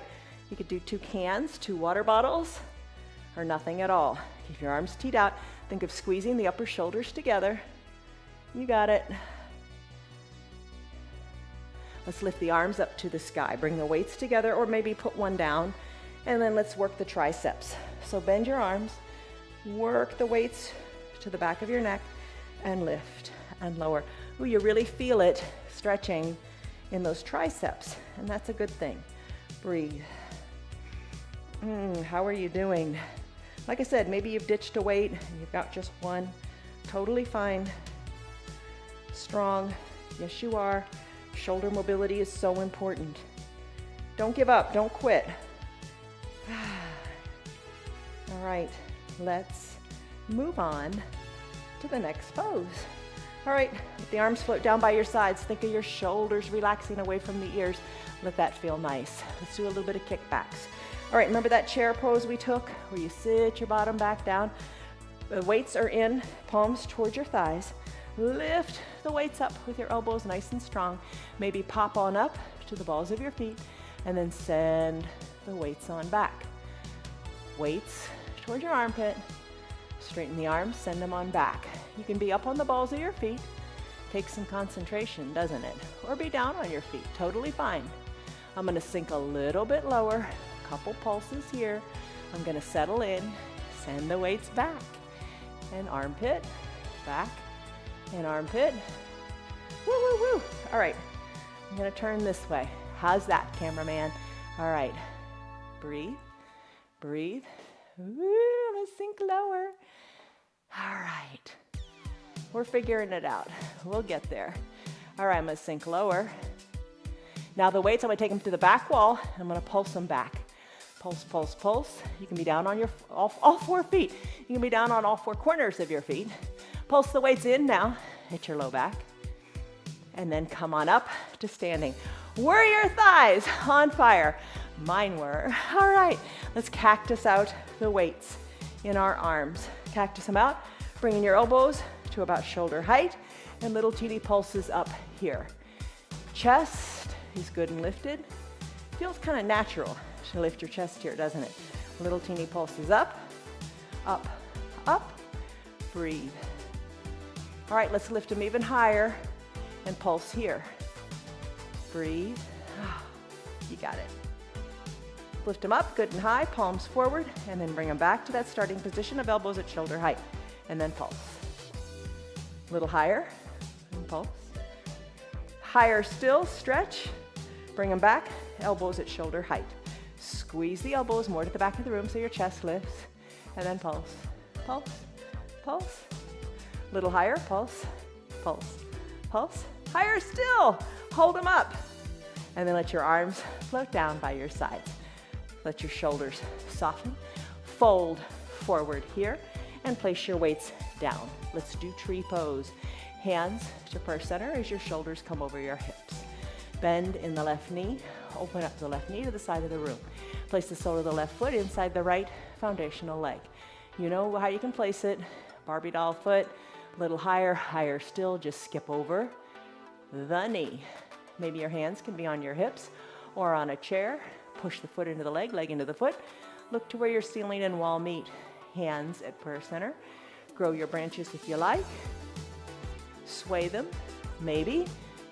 Speaker 1: You could do 2 cans, 2 water bottles, or nothing at all. Keep your arms teed out. Think of squeezing the upper shoulders together. You got it. Let's lift the arms up to the sky. Bring the weights together, or maybe put one down, and then let's work the triceps. So bend your arms. Work the weights to the back of your neck and lift and lower. Ooh, you really feel it stretching in those triceps, and that's a good thing. Breathe. How are you doing? Like I said, maybe you've ditched a weight and you've got just one. Totally fine. Strong. Yes, you are. Shoulder mobility is so important. Don't give up. Don't quit. All right. Let's move on to the next pose. All right, let the arms float down by your sides. Think of your shoulders relaxing away from the ears. Let that feel nice. Let's do a little bit of kickbacks. All right, remember that chair pose we took where you sit your bottom back down? The weights are in, palms towards your thighs. Lift the weights up with your elbows nice and strong. Maybe pop on up to the balls of your feet and then send the weights on back. Weights towards your armpit. Straighten the arms, send them on back. You can be up on the balls of your feet. Takes some concentration, doesn't it? Or be down on your feet, totally fine. I'm gonna sink a little bit lower, a couple pulses here. I'm gonna settle in, send the weights back. And armpit, back, and armpit. Woo, woo, woo. All right, I'm gonna turn this way. How's that, cameraman? All right, breathe, breathe. Ooh, I'm gonna sink lower. All right, we're figuring it out. We'll get there. All right, I'm gonna sink lower. Now the weights, I'm gonna take them to the back wall, and I'm gonna pulse them back. Pulse, pulse, pulse. You can be down on your all 4 feet. You can be down on all 4 corners of your feet. Pulse the weights in now, hit your low back, and then come on up to standing. Were your thighs on fire? Mine were. All right, let's cactus out the weights in our arms. Cactus them out, bringing your elbows to about shoulder height, and little teeny pulses up here. Chest is good and lifted. Feels kind of natural to lift your chest here, doesn't it? Little teeny pulses up, up, up, breathe. All right, let's lift them even higher and pulse here. Breathe. You got it. Lift them up good and high, palms forward, and then bring them back to that starting position of elbows at shoulder height, and then pulse. A little higher, and pulse. Higher still, stretch. Bring them back, elbows at shoulder height. Squeeze the elbows more to the back of the room so your chest lifts, and then pulse, pulse, pulse. A little higher, pulse, pulse, pulse. Higher still, hold them up. And then let your arms float down by your sides. Let your shoulders soften. Fold forward here and place your weights down. Let's do tree pose. Hands to purse center as your shoulders come over your hips. Bend in the left knee. Open up the left knee to the side of the room. Place the sole of the left foot inside the right foundational leg. You know how you can place it. Barbie doll foot, a little higher, higher still. Just skip over the knee. Maybe your hands can be on your hips or on a chair. Push the foot into the leg, leg into the foot. Look to where your ceiling and wall meet. Hands at purse center. Grow your branches if you like. Sway them, maybe.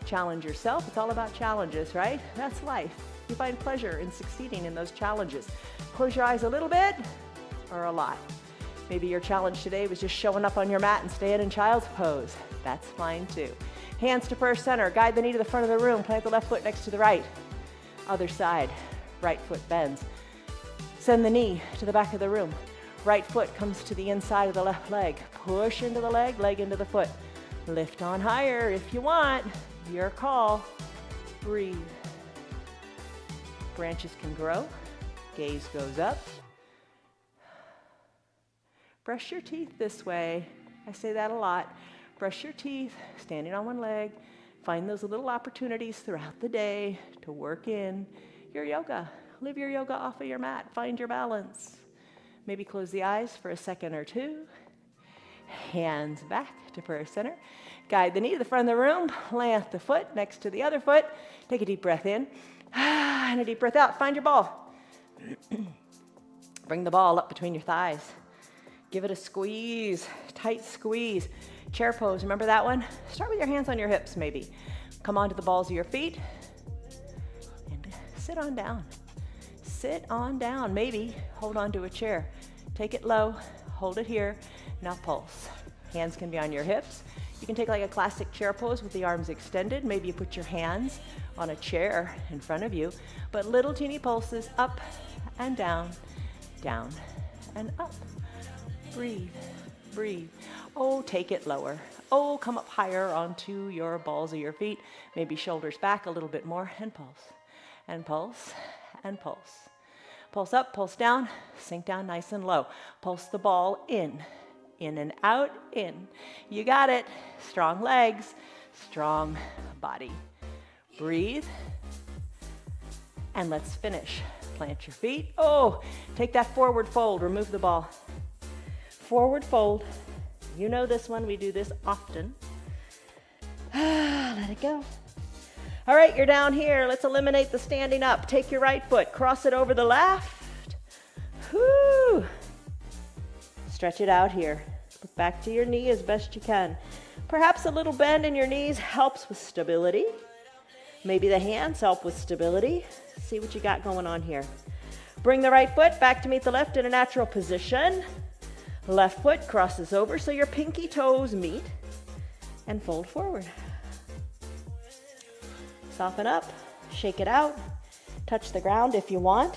Speaker 1: Challenge yourself. It's all about challenges, right? That's life. You find pleasure in succeeding in those challenges. Close your eyes a little bit or a lot. Maybe your challenge today was just showing up on your mat and staying in child's pose. That's fine too. Hands to purse center. Guide the knee to the front of the room. Plant the left foot next to the right. Other side. Right foot bends. Send the knee to the back of the room. Right foot comes to the inside of the left leg. Push into the leg, leg into the foot. Lift on higher if you want. Your call. Breathe. Branches can grow. Gaze goes up. Brush your teeth this way. I say that a lot. Brush your teeth, standing on one leg. Find those little opportunities throughout the day to work in your yoga. Live your yoga off of your mat. Find your balance. Maybe close the eyes for a second or two. Hands back to purse center. Guide the knee to the front of the room. Plant the foot next to the other foot. Take a deep breath in. And a deep breath out. Find your ball. Bring the ball up between your thighs. Give it a squeeze. Tight squeeze. Chair pose. Remember that one? Start with your hands on your hips, maybe. Come onto the balls of your feet. And sit on down. Sit on down. Maybe hold on to a chair. Take it low. Hold it here. Now pulse. Hands can be on your hips. You can take like a classic chair pose with the arms extended. Maybe you put your hands on a chair in front of you. But little teeny pulses up and down, down and up. Breathe, breathe. Oh, take it lower. Oh, come up higher onto your balls of your feet. Maybe shoulders back a little bit more and pulse, and pulse, and pulse. Pulse up, pulse down, sink down nice and low. Pulse the ball in and out, in. You got it. Strong legs, strong body. Breathe. And let's finish. Plant your feet. Oh, take that forward fold. Remove the ball. Forward fold. You know this one. We do this often. Let it go. All right, you're down here. Let's eliminate the standing up. Take your right foot. Cross it over the left. Whoo. Stretch it out here. Look back to your knee as best you can. Perhaps a little bend in your knees helps with stability. Maybe the hands help with stability. See what you got going on here. Bring the right foot back to meet the left in a natural position. Left foot crosses over so your pinky toes meet and fold forward. Soften up, shake it out, touch the ground if you want.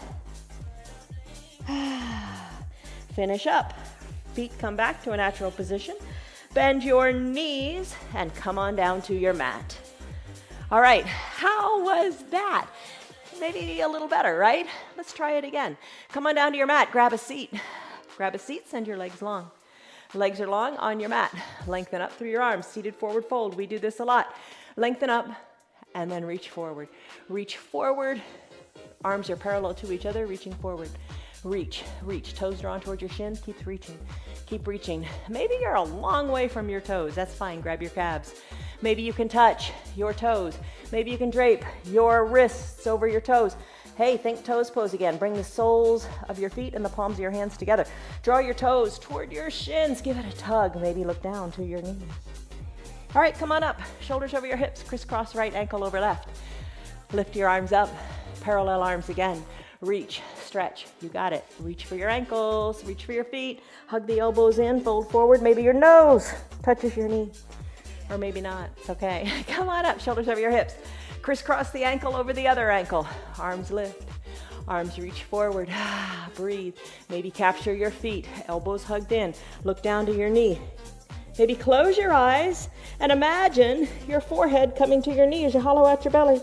Speaker 1: Finish up. Feet come back to a natural position. Bend your knees and come on down to your mat. All right, how was that? Maybe a little better, right? Let's try it again. Come on down to your mat, grab a seat. Grab a seat, send your legs long. Legs are long on your mat. Lengthen up through your arms, seated forward fold. We do this a lot. Lengthen up and then reach forward. Reach forward. Arms are parallel to each other, reaching forward. Reach, reach. Toes drawn towards your shins. Keep reaching. Keep reaching. Maybe you're a long way from your toes. That's fine. Grab your calves. Maybe you can touch your toes. Maybe you can drape your wrists over your toes. Hey, think toes pose again. Bring the soles of your feet and the palms of your hands together. Draw your toes toward your shins. Give it a tug. Maybe look down to your knees. All right, come on up. Shoulders over your hips. Crisscross right ankle over left. Lift your arms up. Parallel arms again. Reach, stretch. You got it. Reach for your ankles. Reach for your feet. Hug the elbows in. Fold forward. Maybe your nose touches your knee. Or maybe not. It's okay. Come on up. Shoulders over your hips. Crisscross the ankle over the other ankle. Arms lift. Arms reach forward. Breathe. Maybe capture your feet. Elbows hugged in. Look down to your knee. Maybe close your eyes and imagine your forehead coming to your knee as you hollow out your belly.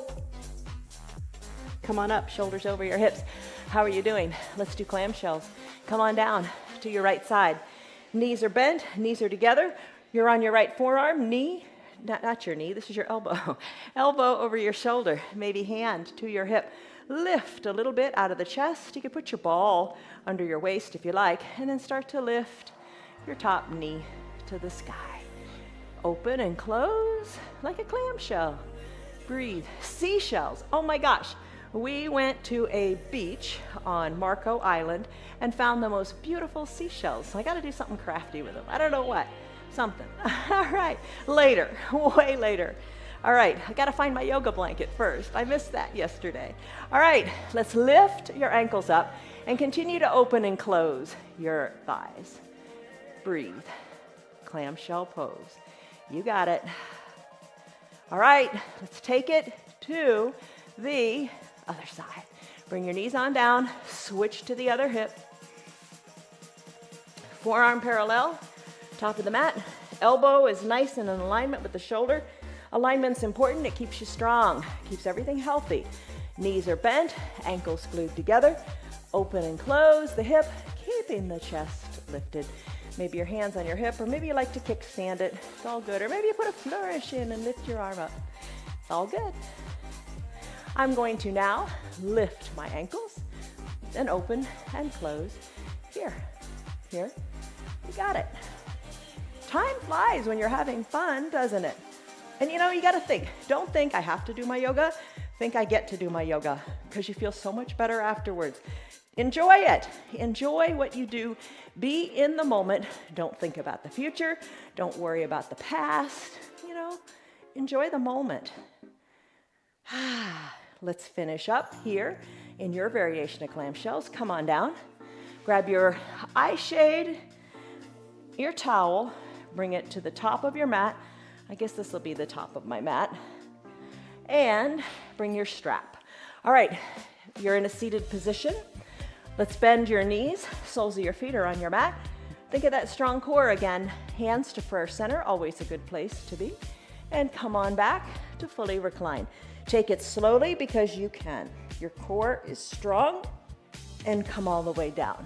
Speaker 1: Come on up. Shoulders over your hips. How are you doing? Let's do clamshells. Come on down to your right side. Knees are bent. Knees are together. You're on your right forearm, knee, not your knee, this is your elbow. Elbow over your shoulder, maybe hand to your hip. Lift a little bit out of the chest. You can put your ball under your waist if you like, and then start to lift your top knee to the sky. Open and close like a clamshell. Breathe. Seashells. Oh my gosh. We went to a beach on Marco Island and found the most beautiful seashells. I got to do something crafty with them. I don't know what. Something. All right, later, way later. All right, I gotta find my yoga blanket first. I missed that yesterday. All right, let's lift your ankles up and continue to open and close your thighs. Breathe. Clamshell pose. You got it. All right, let's take it to the other side. Bring your knees on down, switch to the other hip. Forearm parallel. Top of the mat, elbow is nice and in alignment with the shoulder. Alignment's important, it keeps you strong, keeps everything healthy. Knees are bent, ankles glued together. Open and close the hip, keeping the chest lifted. Maybe your hands on your hip, or maybe you like to kickstand it. It's all good. Or maybe you put a flourish in and lift your arm up. It's all good. I'm going to now lift my ankles and open and close here. Here. You got it. Time flies when you're having fun, doesn't it? And you know, you gotta think. Don't think I have to do my yoga. Think I get to do my yoga because you feel so much better afterwards. Enjoy it. Enjoy what you do. Be in the moment. Don't think about the future. Don't worry about the past. You know, enjoy the moment. Let's finish up here in your variation of clamshells. Come on down. Grab your eye shade, your towel. Bring it to the top of your mat. I guess this will be the top of my mat. And bring your strap. All right, you're in a seated position. Let's bend your knees. Soles of your feet are on your mat. Think of that strong core again. Hands to prayer center, always a good place to be. And come on back to fully recline. Take it slowly because you can. Your core is strong and come all the way down.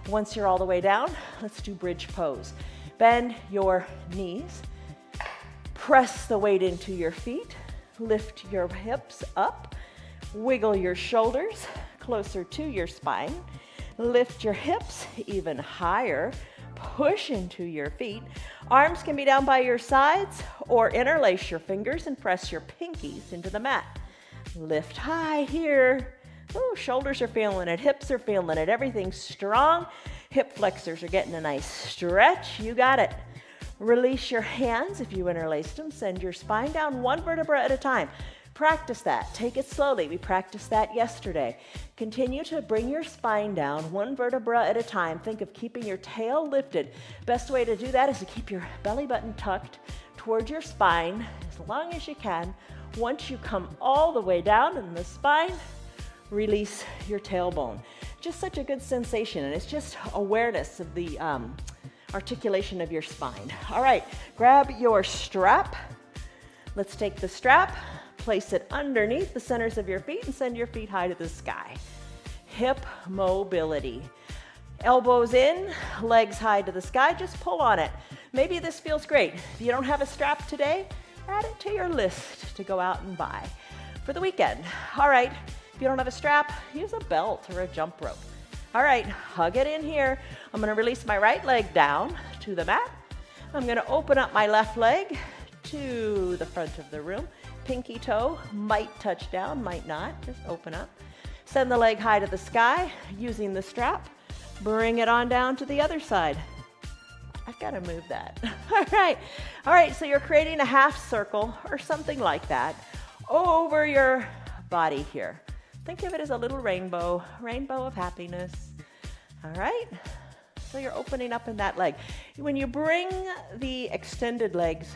Speaker 1: Once you're all the way down, let's do bridge pose. Bend your knees, press the weight into your feet, lift your hips up, wiggle your shoulders closer to your spine, lift your hips even higher, push into your feet. Arms can be down by your sides or interlace your fingers and press your pinkies into the mat. Lift high here. Ooh, shoulders are feeling it, hips are feeling it, everything's strong. Hip flexors are getting a nice stretch. You got it. Release your hands if you interlaced them. Send your spine down one vertebra at a time. Practice that. Take it slowly. We practiced that yesterday. Continue to bring your spine down one vertebra at a time. Think of keeping your tail lifted. Best way to do that is to keep your belly button tucked towards your spine as long as you can. Once you come all the way down in the spine, release your tailbone. Just such a good sensation, and it's just awareness of the articulation of your spine. All right, grab your strap. Let's take the strap, Place it underneath the centers of your feet and send your feet high to the sky. Hip mobility. Elbows in, legs high to the sky, just pull on it. Maybe this feels great. If you don't have a strap today, add it to your list to go out and buy for the weekend. All right, if you don't have a strap, use a belt or a jump rope. All right, hug it in here. I'm gonna release my right leg down to the mat. I'm gonna open up my left leg to the front of the room. Pinky toe might touch down, might not, just open up. Send the leg high to the sky using the strap. Bring it on down to the other side. I've got to move that. All right, so you're creating a half circle or something like that over your body here. Think of it as a little rainbow of happiness. All right, so you're opening up in that leg. When you bring the extended legs,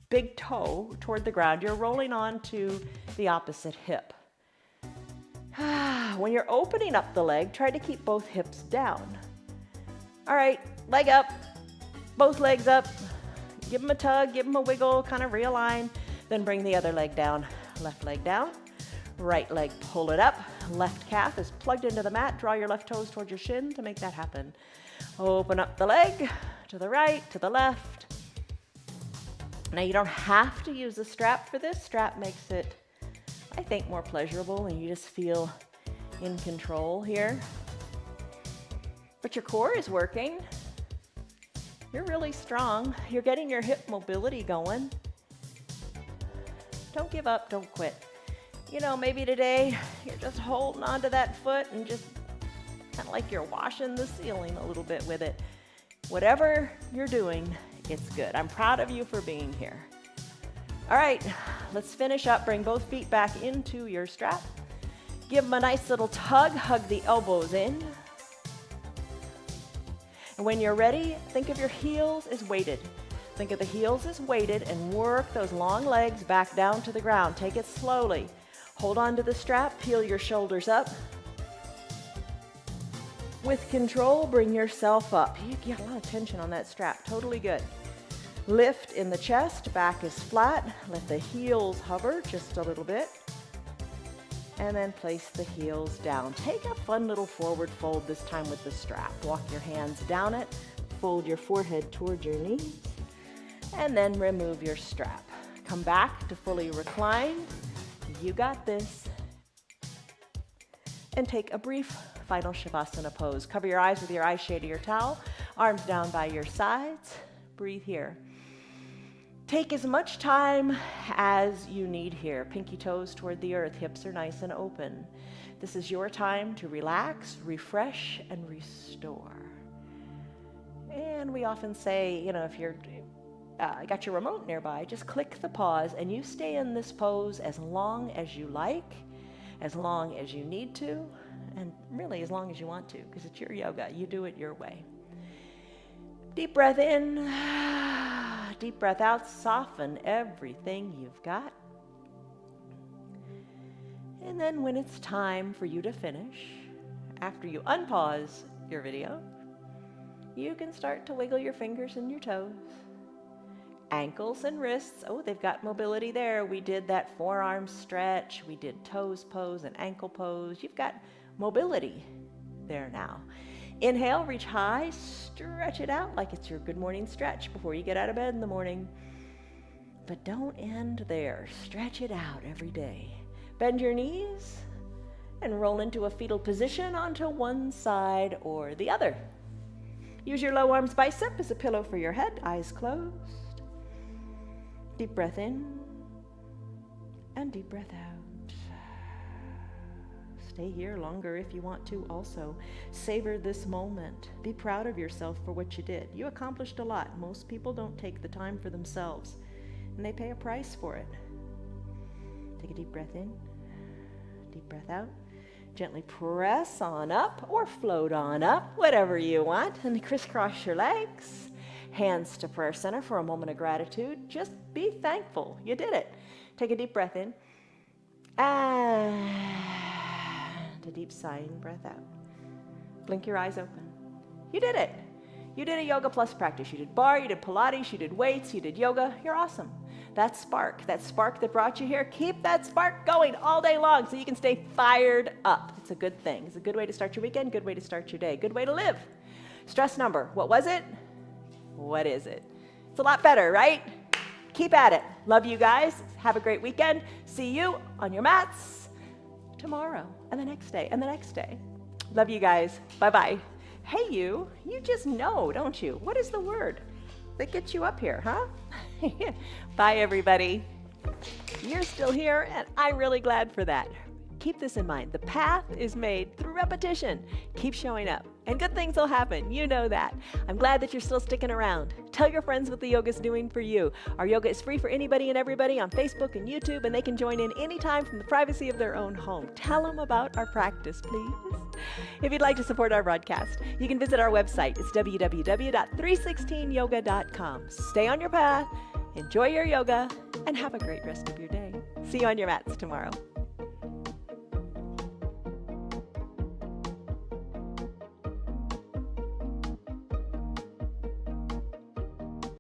Speaker 1: big toe toward the ground, you're rolling on to the opposite hip. When you're opening up the leg, try to keep both hips down. All right, leg up, both legs up. Give them a tug, give them a wiggle, kind of realign. Then bring the other leg down. Left leg down, right leg pull it up. Left calf is plugged into the mat. Draw your left toes towards your shin to make that happen. Open up the leg to the right, to the left. Now you don't have to use a strap for this. Strap makes it, I think, more pleasurable and you just feel in control here. But your core is working. You're really strong. You're getting your hip mobility going. Don't give up, don't quit. You know, maybe today you're just holding onto that foot and just kind of like you're washing the ceiling a little bit with it. Whatever you're doing, it's good. I'm proud of you for being here. All right, let's finish up. Bring both feet back into your strap. Give them a nice little tug. Hug the elbows in. And when you're ready, think of your heels as weighted. Think of the heels as weighted and work those long legs back down to the ground. Take it slowly. Hold on to the strap. Peel your shoulders up. With control, bring yourself up. You get a lot of tension on that strap. Totally good. Lift in the chest, back is flat. Let the heels hover just a little bit. And then place the heels down. Take a fun little forward fold this time with the strap. Walk your hands down it. Fold your forehead towards your knees. And then remove your strap. Come back to fully recline. You got this. And take a brief final Shavasana pose. Cover your eyes with your eye shade or your towel. Arms down by your sides. Breathe here. Take as much time as you need here. Pinky toes toward the earth. Hips are nice and open. This is your time to relax, refresh, and restore. And we often say, you know, if you're got your remote nearby, just click the pause and you stay in this pose as long as you like, as long as you need to, and really as long as you want to, because it's your yoga. You do it your way. Deep breath in, deep breath out. Soften everything you've got. And then when it's time for you to finish, after you unpause your video, you can start to wiggle your fingers and your toes. Ankles and wrists, oh, they've got mobility there. We did that forearm stretch. We did toes pose and ankle pose. You've got mobility there now. Inhale, reach high, stretch it out like it's your good morning stretch before you get out of bed in the morning. But don't end there. Stretch it out every day. Bend your knees and roll into a fetal position onto one side or the other. Use your low arms bicep as a pillow for your head, eyes closed. Deep breath in and deep breath out. Stay here longer if you want to also. Savor this moment. Be proud of yourself for what you did. You accomplished a lot. Most people don't take the time for themselves, and they pay a price for it. Take a deep breath in, deep breath out. Gently press on up or float on up, whatever you want, and crisscross your legs. Hands to prayer center for a moment of gratitude. Just be thankful you did it. Take a deep breath in and a deep sighing breath out. Blink your eyes open. You did it. You did a Yoga Plus practice. You did barre, you did Pilates, you did weights, you did yoga. You're awesome. That spark that brought you here, keep that spark going all day long so you can stay fired up. It's a good thing. It's a good way to start your weekend, good way to start your day, good way to live. Stress number, what was it? What is it? It's a lot better, right? Keep at it. Love you guys. Have a great weekend. See you on your mats tomorrow and the next day and the next day. Love you guys. Bye-bye. Hey, you just know, don't you? What is the word that gets you up here, huh? Bye, everybody. You're still here, and I'm really glad for that. Keep this in mind. The path is made through repetition. Keep showing up, and good things will happen. You know that. I'm glad that you're still sticking around. Tell your friends what the yoga's doing for you. Our yoga is free for anybody and everybody on Facebook and YouTube, and they can join in anytime from the privacy of their own home. Tell them about our practice, please. If you'd like to support our broadcast, you can visit our website. It's www.316yoga.com. Stay on your path, enjoy your yoga, and have a great rest of your day. See you on your mats tomorrow.